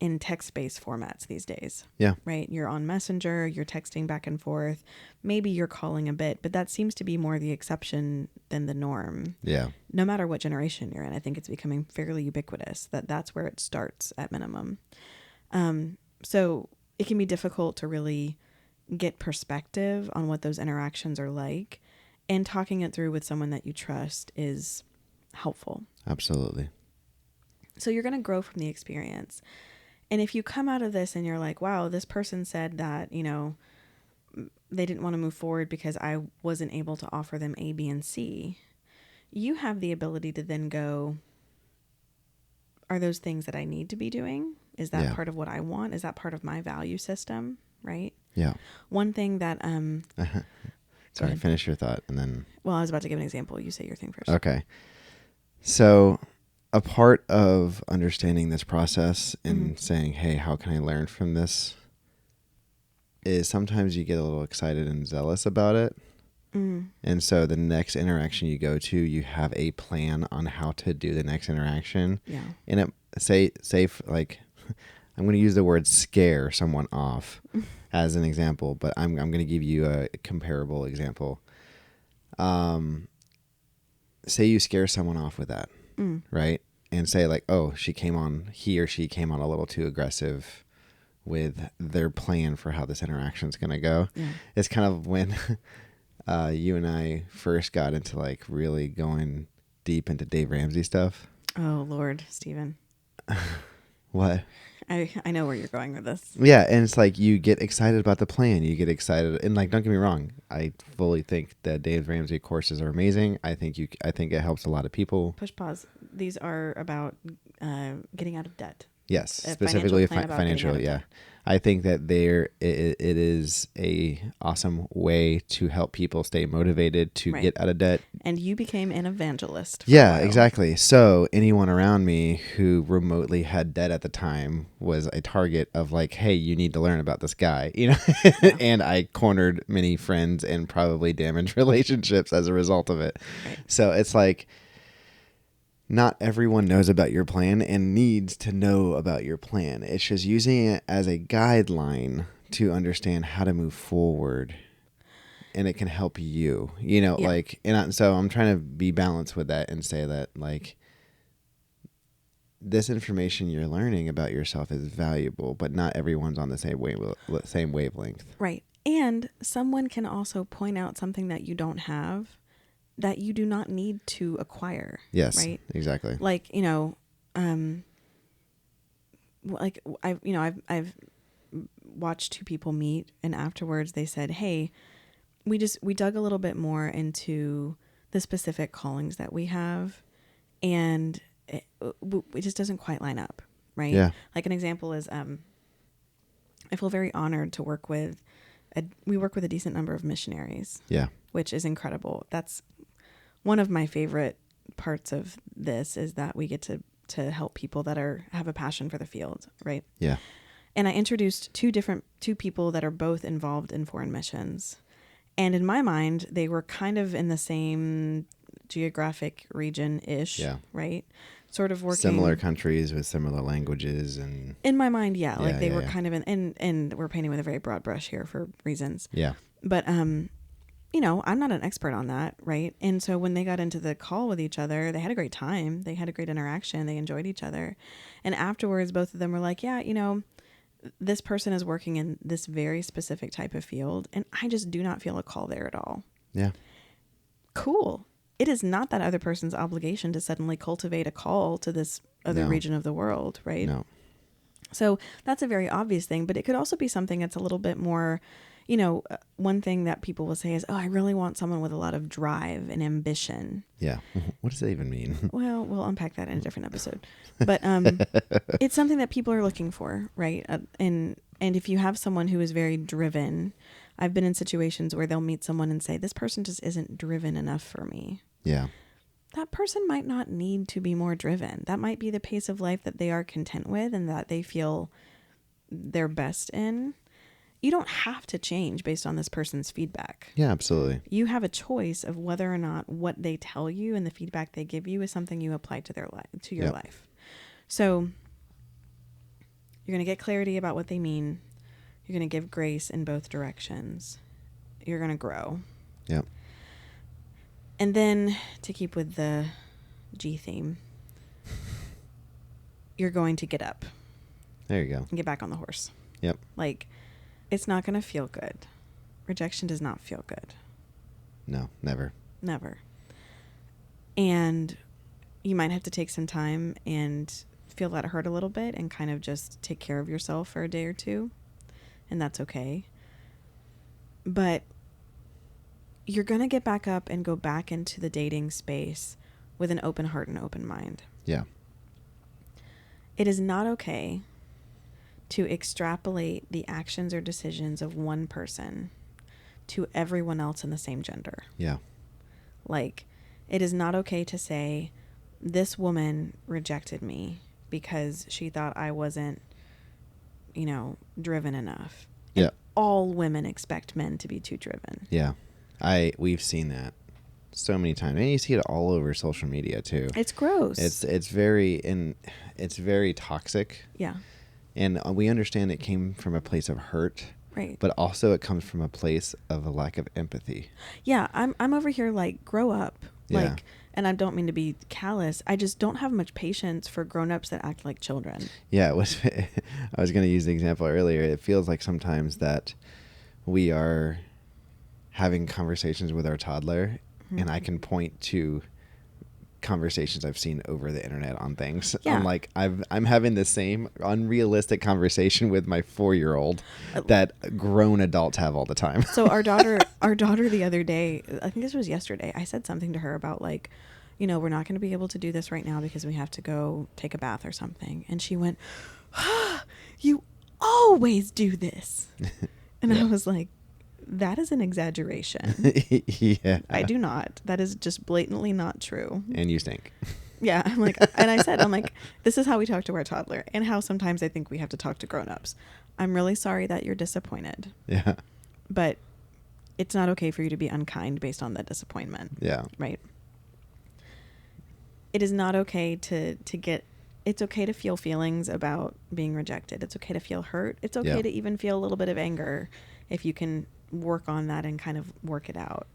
in text-based formats these days. Yeah. Right? You're on Messenger, you're texting back and forth. Maybe you're calling a bit, but that seems to be more the exception than the norm. Yeah. No matter what generation you're in, I think it's becoming fairly ubiquitous that's where it starts at minimum. So it can be difficult to really get perspective on what those interactions are like, and talking it through with someone that you trust is helpful. Absolutely. So you're going to grow from the experience. And if you come out of this and you're like, wow, this person said that, they didn't want to move forward because I wasn't able to offer them A, B, and C, you have the ability to then go, are those things that I need to be doing? Is that part of what I want? Is that part of my value system? Right. Yeah. One thing that, Sorry, finish your thought and then. well, I was about to give an example. You say your thing first. Okay. So a part of understanding this process and saying, hey, how can I learn from this, is sometimes you get a little excited and zealous about it. And so the next interaction you go to, you have a plan on how to do the next interaction. Yeah. And like, I'm going to use the word scare someone off as an example, but I'm going to give you a comparable example. Say you scare someone off with that, right? And say like, oh, he or she came on a little too aggressive with their plan for how this interaction is going to go. Yeah. It's kind of when you and I first got into like really going deep into Dave Ramsey stuff. Oh, Lord, Stephen. What? I know where you're going with this. Yeah, and it's like you get excited about the plan. You get excited, and like, don't get me wrong, I fully think that Dave Ramsey courses are amazing. I think it helps a lot of people. Push pause. These are about getting out of debt. Yes, specifically financial. Yeah, I think that it is a awesome way to help people stay motivated to get out of debt. And you became an evangelist. Yeah, exactly. So anyone around me who remotely had debt at the time was a target of like, hey, you need to learn about this guy, you know. Yeah. And I cornered many friends and probably damaged relationships as a result of it. Right. So it's like, not everyone knows about your plan and needs to know about your plan. It's just using it as a guideline to understand how to move forward, and it can help you, you know, like, so I'm trying to be balanced with that and say that like, this information you're learning about yourself is valuable, but not everyone's on the same wavelength. Right. And someone can also point out something that you don't have that you do not need to acquire. Yes. Right. Exactly. Like, you know, like I've watched two people meet, and afterwards they said, hey, we dug a little bit more into the specific callings that we have, and it just doesn't quite line up. Right. Yeah. Like an example is, I feel very honored to work with, we work with a decent number of missionaries. Yeah. Which is incredible. That's one of my favorite parts of this, is that we get to help people that have a passion for the field, right? Yeah. And I introduced two people that are both involved in foreign missions. And in my mind, they were kind of in the same geographic region-ish, right? Sort of working... Similar countries with similar languages and... In my mind, like they were kind of in... And we're painting with a very broad brush here for reasons. Yeah. But, you know, I'm not an expert on that, right? And so when they got into the call with each other, they had a great time. They had a great interaction. They enjoyed each other. And afterwards, both of them were like, yeah, you know, this person is working in this very specific type of field, and I just do not feel a call there at all. Yeah. Cool. It is not that other person's obligation to suddenly cultivate a call to this other region of the world, right? No. So that's a very obvious thing, but it could also be something that's a little bit more... You know, one thing that people will say is, oh, I really want someone with a lot of drive and ambition. Yeah. What does that even mean? Well, we'll unpack that in a different episode. But it's something that people are looking for, right? And if you have someone who is very driven, I've been in situations where they'll meet someone and say, this person just isn't driven enough for me. Yeah. That person might not need to be more driven. That might be the pace of life that they are content with and that they feel they're best in. You don't have to change based on this person's feedback. Yeah, absolutely. You have a choice of whether or not what they tell you and the feedback they give you is something you apply to their life, to your life. So you're going to get clarity about what they mean. You're going to give grace in both directions. You're going to grow. Yep. And then to keep with the G theme, you're going to get up. There you go. And get back on the horse. Yep. Like, it's not going to feel good. Rejection does not feel good. No, never. Never. And you might have to take some time and feel that hurt a little bit and kind of just take care of yourself for a day or two. And that's okay. But you're going to get back up and go back into the dating space with an open heart and open mind. Yeah. It is not okay to extrapolate the actions or decisions of one person to everyone else in the same gender. Yeah. Like, it is not okay to say, this woman rejected me because she thought I wasn't, driven enough. And Yeah. all women expect men to be too driven. Yeah. We've seen that so many times. And you see it all over social media too. It's gross. It's very toxic. Yeah. And we understand it came from a place of hurt. Right. But also it comes from a place of a lack of empathy. Yeah, I'm over here like, grow up. Yeah. Like, and I don't mean to be callous. I just don't have much patience for grown-ups that act like children. Yeah, I was going to use the example earlier. It feels like sometimes that we are having conversations with our toddler, and I can point to conversations I've seen over the internet on things. Yeah. I'm like, I'm having the same unrealistic conversation with my 4-year-old that grown adults have all the time. So our daughter the other day, I think this was yesterday, I said something to her about like, we're not going to be able to do this right now because we have to go take a bath or something. And she went, you always do this. And Yeah. I was like, that is an exaggeration. Yeah. I do not. That is just blatantly not true. And you stink. Yeah. I'm like, and I said, I'm like, this is how we talk to our toddler and how sometimes I think we have to talk to grown-ups. I'm really sorry that you're disappointed. Yeah. But it's not okay for you to be unkind based on that disappointment. Yeah. Right. It is not okay it's okay to feel feelings about being rejected. It's okay to feel hurt. It's okay to even feel a little bit of anger if you can work on that and kind of work it out.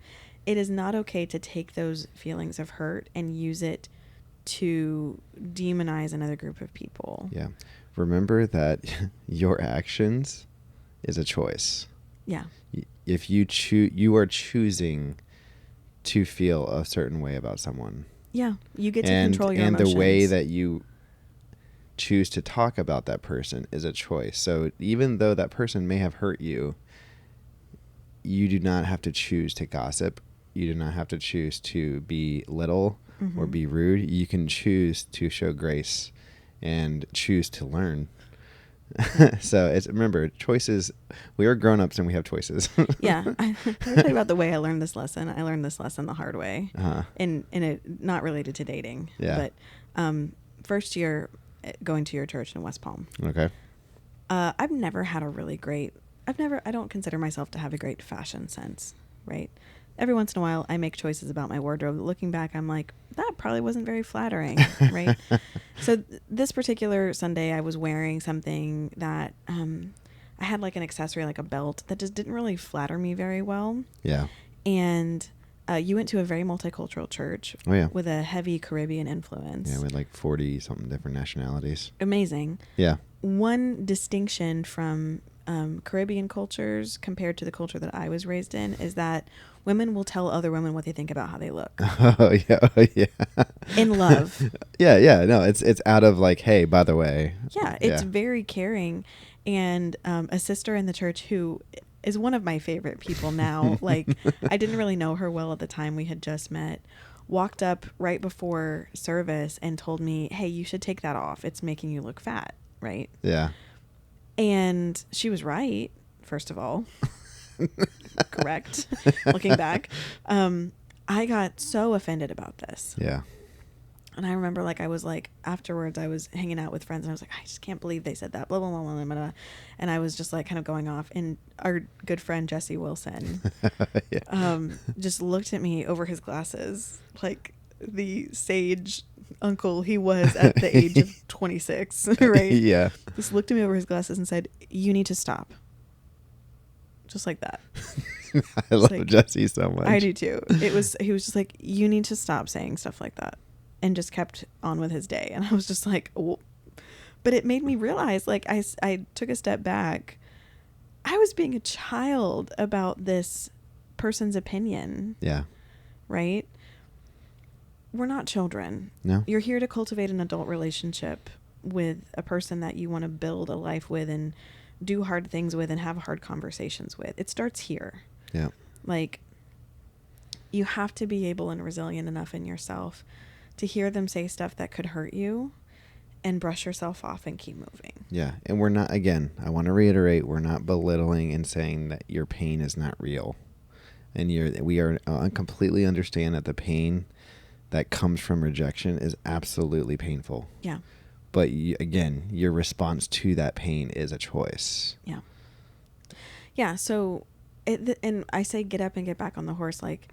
It is not okay to take those feelings of hurt and use it to demonize another group of people. Yeah. Remember that your actions is a choice. Yeah. If you are choosing to feel a certain way about someone. Yeah. You get to control your emotions. And the way that you choose to talk about that person is a choice. So even though that person may have hurt you, you do not have to choose to gossip. You do not have to choose to be little or be rude. You can choose to show grace and choose to learn. So remember, choices, we are grown-ups and we have choices. Yeah. I tell you about the way I learned this lesson. I learned this lesson the hard way. Uh-huh. In it, not related to dating. Yeah. But first year going to your church in West Palm. Okay. I've never had a really great, I don't consider myself to have a great fashion sense, right? Every once in a while I make choices about my wardrobe. Looking back, I'm like, that probably wasn't very flattering, right? So this particular Sunday I was wearing something that, I had like an accessory, like a belt that just didn't really flatter me very well. Yeah. And you went to a very multicultural church with a heavy Caribbean influence. Yeah, with like 40 something different nationalities. Amazing. Yeah. One distinction from Caribbean cultures compared to the culture that I was raised in is that women will tell other women what they think about how they look. Oh yeah, yeah. In love. Yeah. No, it's out of like, hey, by the way. Yeah, it's very caring. And a sister in the church who is one of my favorite people now. Like, I didn't really know her well at the time. We had just met. Walked up right before service and told me, hey, you should take that off. It's making you look fat, right? Yeah. And she was right, first of all. Correct. Looking back. I got so offended about this. Yeah. And I remember I was afterwards I was hanging out with friends and I was like, I just can't believe they said that, blah, blah, blah, blah, blah. And I was just kind of going off, and our good friend Jesse Wilson just looked at me over his glasses like the sage uncle he was at the age of 26, right? Yeah. Just looked at me over his glasses and said, you need to stop. Just like that. I love Jesse so much. I do too. He was just like, you need to stop saying stuff like that, and just kept on with his day. And I was just like, oh. But it made me realize, I took a step back. I was being a child about this person's opinion. Yeah. Right? We're not children. No. You're here to cultivate an adult relationship with a person that you want to build a life with and do hard things with and have hard conversations with. It starts here. Yeah. You have to be able and resilient enough in yourself to hear them say stuff that could hurt you and brush yourself off and keep moving. Yeah. And we're not, again, I want to reiterate, we're not belittling and saying that your pain is not real. And we are completely understand that the pain that comes from rejection is absolutely painful. Yeah. But again, your response to that pain is a choice. Yeah. Yeah. So, and I say get up and get back on the horse. Like,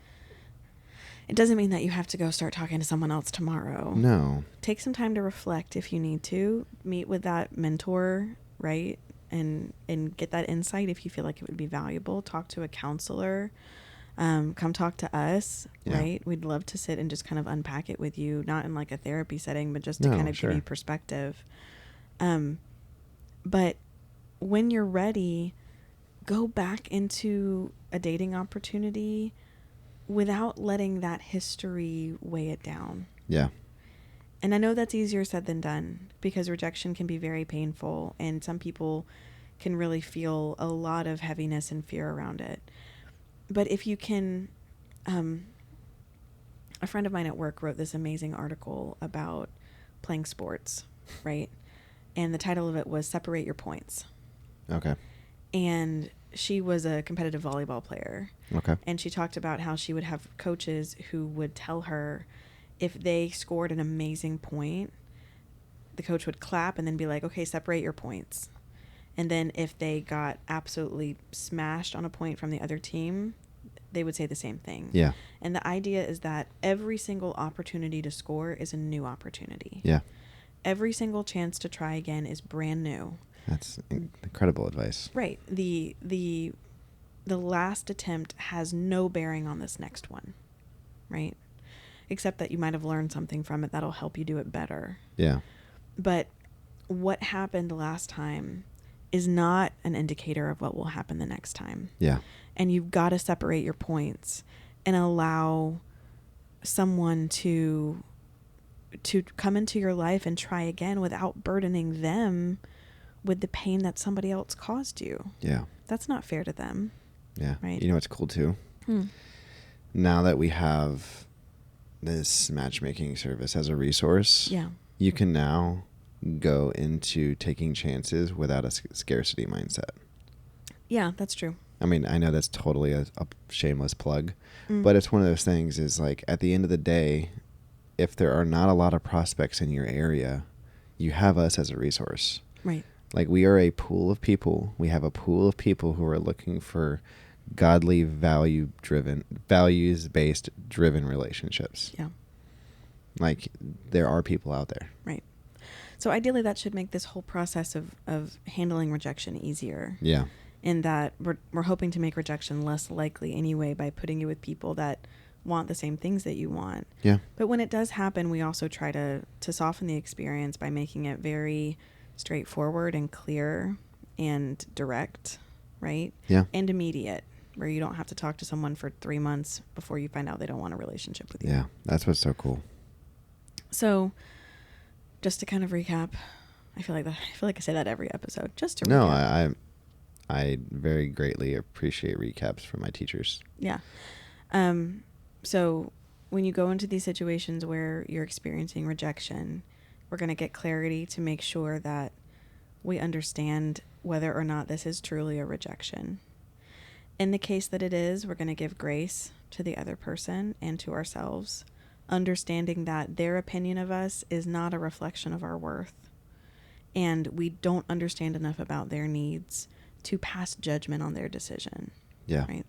it doesn't mean that you have to go start talking to someone else tomorrow. No. Take some time to reflect if you need to. Meet with that mentor, right? And get that insight if you feel like it would be valuable. Talk to a counselor. Come talk to us, right? We'd love to sit and just kind of unpack it with you, not in like a therapy setting, but just to kind of give you perspective. But when you're ready, go back into a dating opportunity without letting that history weigh it down. Yeah. And I know that's easier said than done because rejection can be very painful and some people can really feel a lot of heaviness and fear around it. But if you can, a friend of mine at work wrote this amazing article about playing sports, right? And the title of it was Separate Your Points. Okay. And she was a competitive volleyball player. Okay. And she talked about how she would have coaches who would tell her if they scored an amazing point, the coach would clap and then be like, okay, separate your points. And then if they got absolutely smashed on a point from the other team, they would say the same thing. Yeah. And the idea is that every single opportunity to score is a new opportunity. Yeah. Every single chance to try again is brand new. That's incredible advice. Right. The last attempt has no bearing on this next one. Right? Except that you might have learned something from it that'll help you do it better. Yeah. But what happened last time is not an indicator of what will happen the next time. Yeah. And you've got to separate your points and allow someone to come into your life and try again without burdening them with the pain that somebody else caused you. Yeah. That's not fair to them. Yeah. Right. You know what's cool too? Now that we have this matchmaking service as a resource, Yeah. you can now go into taking chances without a scarcity mindset. Yeah, that's true. I mean, I know that's totally a shameless plug, but it's one of those things is like at the end of the day, if there are not a lot of prospects in your area, you have us as a resource. Right. Like we are a pool of people. We have a pool of people who are looking for godly, values-based driven relationships. Yeah. Like there are people out there. Right. So ideally that should make this whole process of handling rejection easier. Yeah. In that we're hoping to make rejection less likely anyway by putting you with people that want the same things that you want. Yeah. But when it does happen, we also try to soften the experience by making it very straightforward and clear and direct, right? Yeah. And immediate, where you don't have to talk to someone for 3 months before you find out they don't want a relationship with you. Yeah. That's what's so cool. So just to kind of recap, I feel like I say that every episode. Just to recap. No, I very greatly appreciate recaps from my teachers. Yeah. So when you go into these situations where you're experiencing rejection, we're going to get clarity to make sure that we understand whether or not this is truly a rejection. In the case that it is, we're going to give grace to the other person and to ourselves, understanding that their opinion of us is not a reflection of our worth. And we don't understand enough about their needs to pass judgment on their decision. Yeah. Right.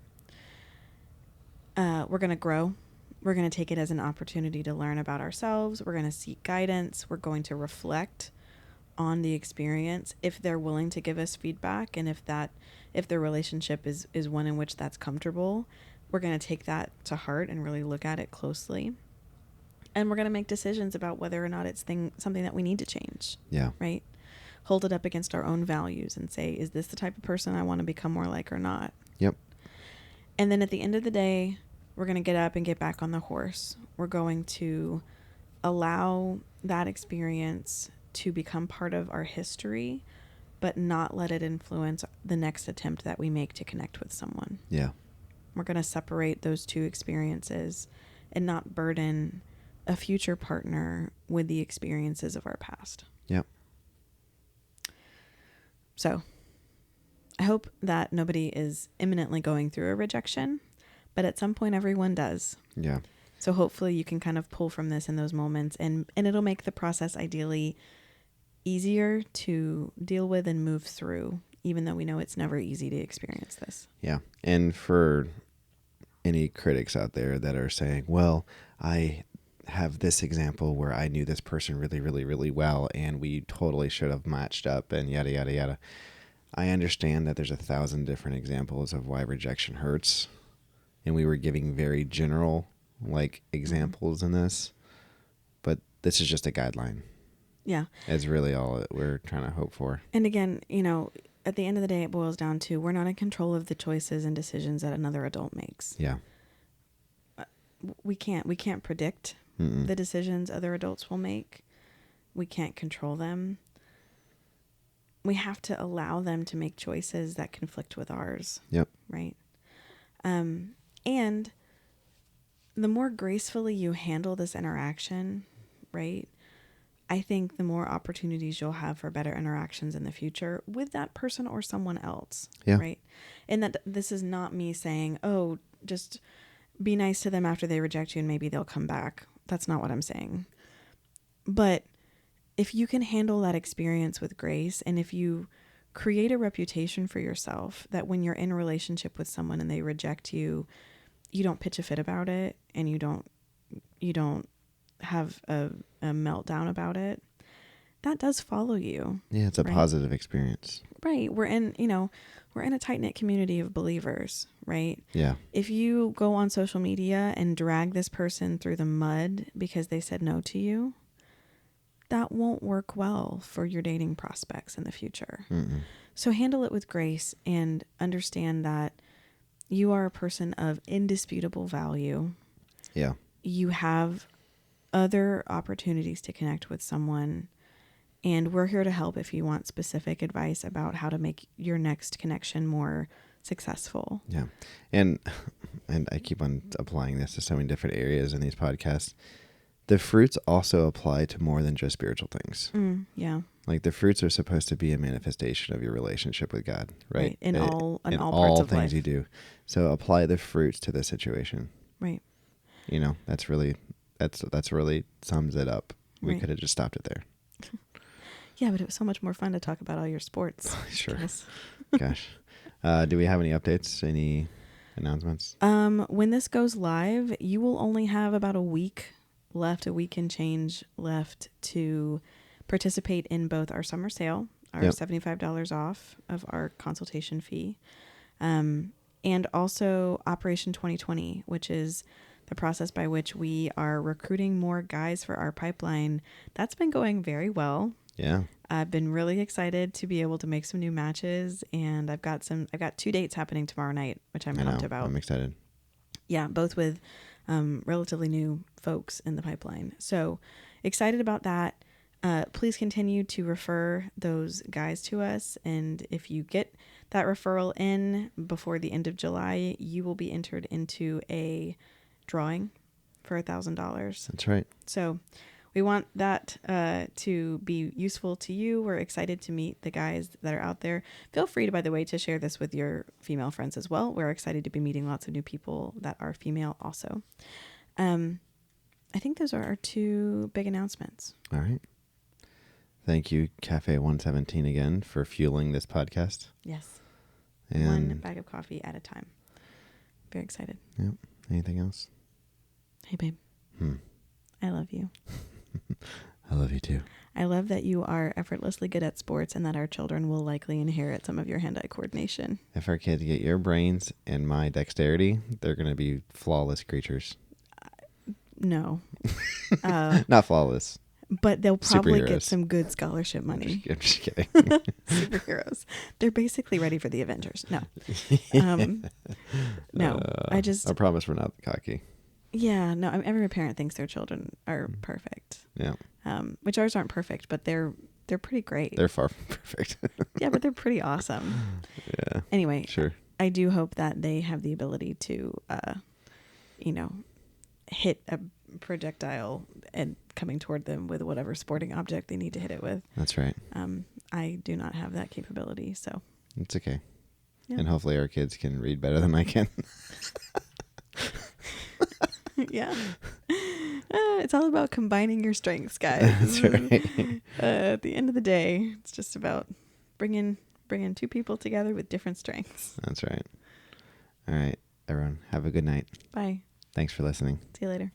We're going to grow. We're going to take it as an opportunity to learn about ourselves. We're going to seek guidance. We're going to reflect on the experience if they're willing to give us feedback. And if their relationship is one in which that's comfortable, we're going to take that to heart and really look at it closely. And we're going to make decisions about whether or not it's something that we need to change. Yeah. Right. Hold it up against our own values and say, is this the type of person I want to become more like or not? Yep. And then at the end of the day, we're going to get up and get back on the horse. We're going to allow that experience to become part of our history, but not let it influence the next attempt that we make to connect with someone. Yeah. We're going to separate those two experiences and not burden a future partner with the experiences of our past. Yep. So I hope that nobody is imminently going through a rejection, but at some point everyone does. Yeah. So hopefully you can kind of pull from this in those moments, and it'll make the process ideally easier to deal with and move through, even though we know it's never easy to experience this. Yeah. And for any critics out there that are saying, well, I have this example where I knew this person really, really, really well, and we totally should have matched up and yada, yada, yada. I understand that there's 1,000 different examples of why rejection hurts. And we were giving very general examples in this, but this is just a guideline. Yeah. It's really all that we're trying to hope for. And again, at the end of the day, it boils down to we're not in control of the choices and decisions that another adult makes. Yeah. We can't predict the decisions other adults will make. We can't control them. We have to allow them to make choices that conflict with ours. Yep. Right. And the more gracefully you handle this interaction, right, I think the more opportunities you'll have for better interactions in the future with that person or someone else. Yeah. Right. And that this is not me saying, oh, just be nice to them after they reject you and maybe they'll come back. That's not what I'm saying. But if you can handle that experience with grace, and if you create a reputation for yourself that when you're in a relationship with someone and they reject you, you don't pitch a fit about it, and you don't have a meltdown about it, that does follow you. Yeah, it's a positive experience. Right. We're in a tight-knit community of believers, right? Yeah. If you go on social media and drag this person through the mud because they said no to you, that won't work well for your dating prospects in the future. Mm-mm. So handle it with grace and understand that you are a person of indisputable value. Yeah. You have other opportunities to connect with someone, and we're here to help if you want specific advice about how to make your next connection more successful. Yeah. And I keep on applying this to so many different areas in these podcasts. The fruits also apply to more than just spiritual things. Yeah. Like the fruits are supposed to be a manifestation of your relationship with God, right? In all parts of things life. you do. So apply the fruits to the situation. Right. That's really sums it up. We Right. could have just stopped it there. Yeah, but it was so much more fun to talk about all your sports. Sure. Yes. Gosh. Do we have any updates? Any announcements? When this goes live, you will only have about a week and change left to participate in both our summer sale, our $75 off of our consultation fee, and also Operation 2020, which is the process by which we are recruiting more guys for our pipeline. That's been going very well. Yeah. I've been really excited to be able to make some new matches, and I've got 2 dates happening tomorrow night, which I'm pumped about. I'm excited. Yeah, both with relatively new folks in the pipeline. So excited about that. Please continue to refer those guys to us. And if you get that referral in before the end of July, you will be entered into a drawing for $1,000. That's right. So we want that to be useful to you. We're excited to meet the guys that are out there. Feel free to, by the way, to share this with your female friends as well. We're excited to be meeting lots of new people that are female also. I think those are our 2 big announcements. All right. Thank you, Cafe 117, again, for fueling this podcast. Yes. And 1 bag of coffee at a time. Very excited. Yep. Anything else? Hey, babe. I love you. I love you too. I love that you are effortlessly good at sports and that our children will likely inherit some of your hand-eye coordination. If our kids get your brains and my dexterity, they're going to be flawless creatures. No. Not flawless. But they'll probably Superheroes. get some good scholarship money. I'm just kidding. Superheroes. They're basically ready for the Avengers. No. No. I promise we're not cocky. Yeah, no. Every parent thinks their children are perfect. Yeah. Which ours aren't perfect, but they're pretty great. They're far from perfect. Yeah, but they're pretty awesome. Yeah. Anyway, Sure. I do hope that they have the ability to, hit projectile and coming toward them with whatever sporting object they need to hit it with. That's right. I do not have that capability, so It's okay. yeah. And hopefully our kids can read better than I can. Yeah. It's all about combining your strengths, guys. That's right. At the end of the day, it's just about bringing two people together with different strengths. That's right. All right, everyone. Have a good night. Bye. Thanks for listening. See you later.